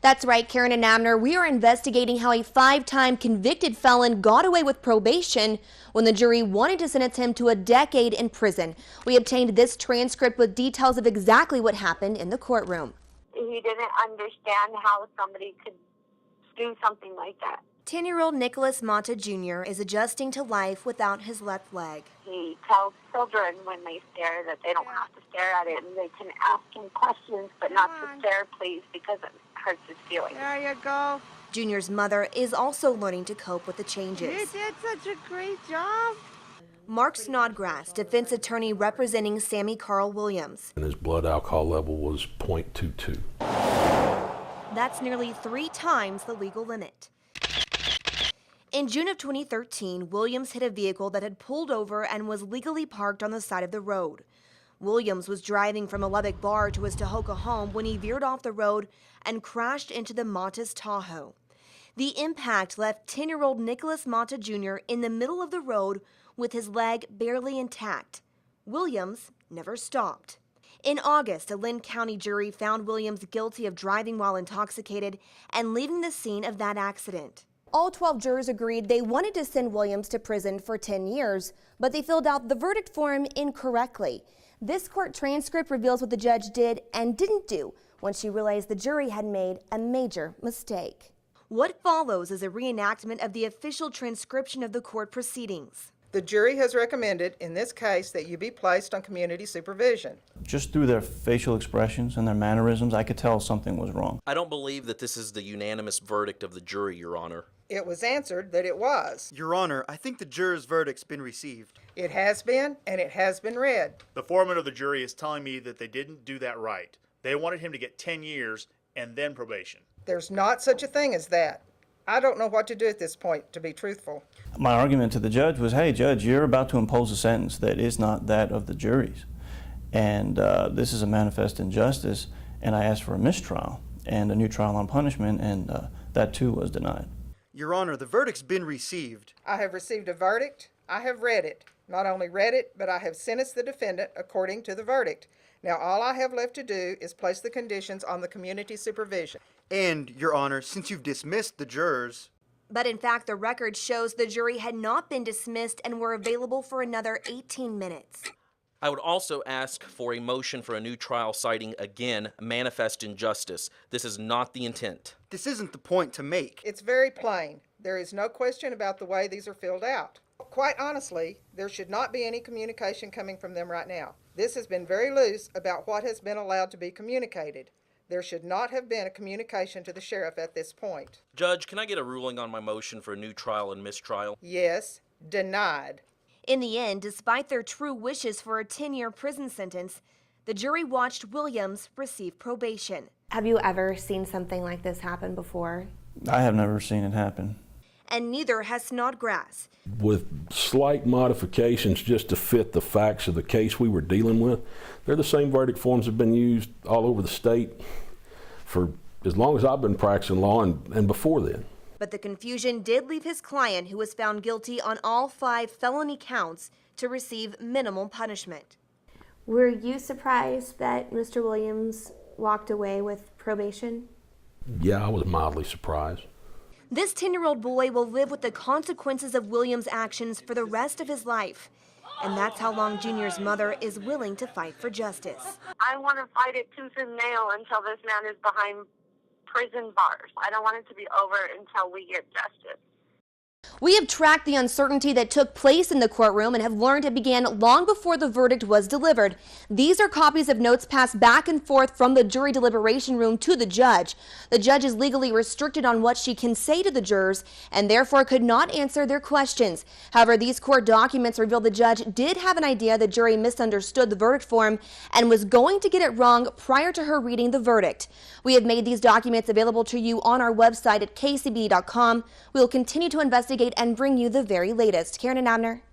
That's right, Karen and Abner. We are investigating how a 5-time convicted felon got away with probation when the jury wanted to sentence him to a decade in prison. We obtained this transcript with details of exactly what happened in the courtroom. He didn't understand how somebody could do something like that. 10-year-old Nicholas Mata Jr. is adjusting to life without his left leg. He tells children when they stare that they don't have to stare at it, and they can ask him questions, but not to stare, please, because it hurts his feelings. There you go. Junior's mother is also learning to cope with the changes. You did such a great job. Mark Snodgrass, defense attorney representing Sammy Carl Williams. And his blood alcohol level was 0.22. That's nearly 3 times the legal limit. In June of 2013, Williams hit a vehicle that had pulled over and was legally parked on the side of the road. Williams was driving from a Lubbock bar to his Tahoka home when he veered off the road and crashed into the Mata's Tahoe. The impact left 10-year-old Nicholas Mata Jr. in the middle of the road with his leg barely intact. Williams never stopped. In August, a Lynn County jury found Williams guilty of driving while intoxicated and leaving the scene of that accident. All 12 jurors agreed they wanted to send Williams to prison for 10 years, but they filled out the verdict form incorrectly. This court transcript reveals what the judge did and didn't do when she realized the jury had made a major mistake. What follows is a reenactment of the official transcription of the court proceedings. The jury has recommended, in this case, that you be placed on community supervision. Just through their facial expressions and their mannerisms, I could tell something was wrong. I don't believe that this is the unanimous verdict of the jury, Your Honor. It was answered that it was. Your Honor, I think the juror's verdict's been received. It has been, and it has been read. The foreman of the jury is telling me that they didn't do that right. They wanted him to get 10 years and then probation. There's not such a thing as that. I don't know what to do at this point, to be truthful. My argument to the judge was, hey, Judge, you're about to impose a sentence that is not that of the jury's. And this is a manifest injustice, and I asked for a mistrial and a new trial on punishment, and that too was denied. Your Honor, the verdict's been received. I have received a verdict. I have read it. Not only read it, but I have sentenced the defendant according to the verdict. Now all I have left to do is place the conditions on the community supervision. And, Your Honor, since you've dismissed the jurors... But in fact, the record shows the jury had not been dismissed and were available for another 18 minutes. I would also ask for a motion for a new trial citing, again, manifest injustice. This is not the intent. This isn't the point to make. It's very plain. There is no question about the way these are filled out. Quite honestly, there should not be any communication coming from them right now. This has been very loose about what has been allowed to be communicated. There should not have been a communication to the sheriff at this point. Judge, can I get a ruling on my motion for a new trial and mistrial? Yes, denied. In the end, despite their true wishes for a 10-year prison sentence, the jury watched Williams receive probation. Have you ever seen something like this happen before? I have never seen it happen. And neither has Snodgrass. With slight modifications just to fit the facts of the case we were dealing with, they're the same verdict forms that have been used all over the state for as long as I've been practicing law and before then. But the confusion did leave his client, who was found guilty on all 5 felony counts, to receive minimal punishment. Were you surprised that Mr. Williams walked away with probation? Yeah, I was mildly surprised. This 10-year-old boy will live with the consequences of Williams' actions for the rest of his life. And that's how long Junior's mother is willing to fight for justice. I want to fight it tooth and nail until this man is behind prison bars. I don't want it to be over until we get justice. We have tracked the uncertainty that took place in the courtroom and have learned it began long before the verdict was delivered. These are copies of notes passed back and forth from the jury deliberation room to the judge. The judge is legally restricted on what she can say to the jurors and therefore could not answer their questions. However, these court documents reveal the judge did have an idea the jury misunderstood the verdict form and was going to get it wrong prior to her reading the verdict. We have made these documents available to you on our website at kcb.com. We will continue to investigate and bring you the very latest. Karen and Abner.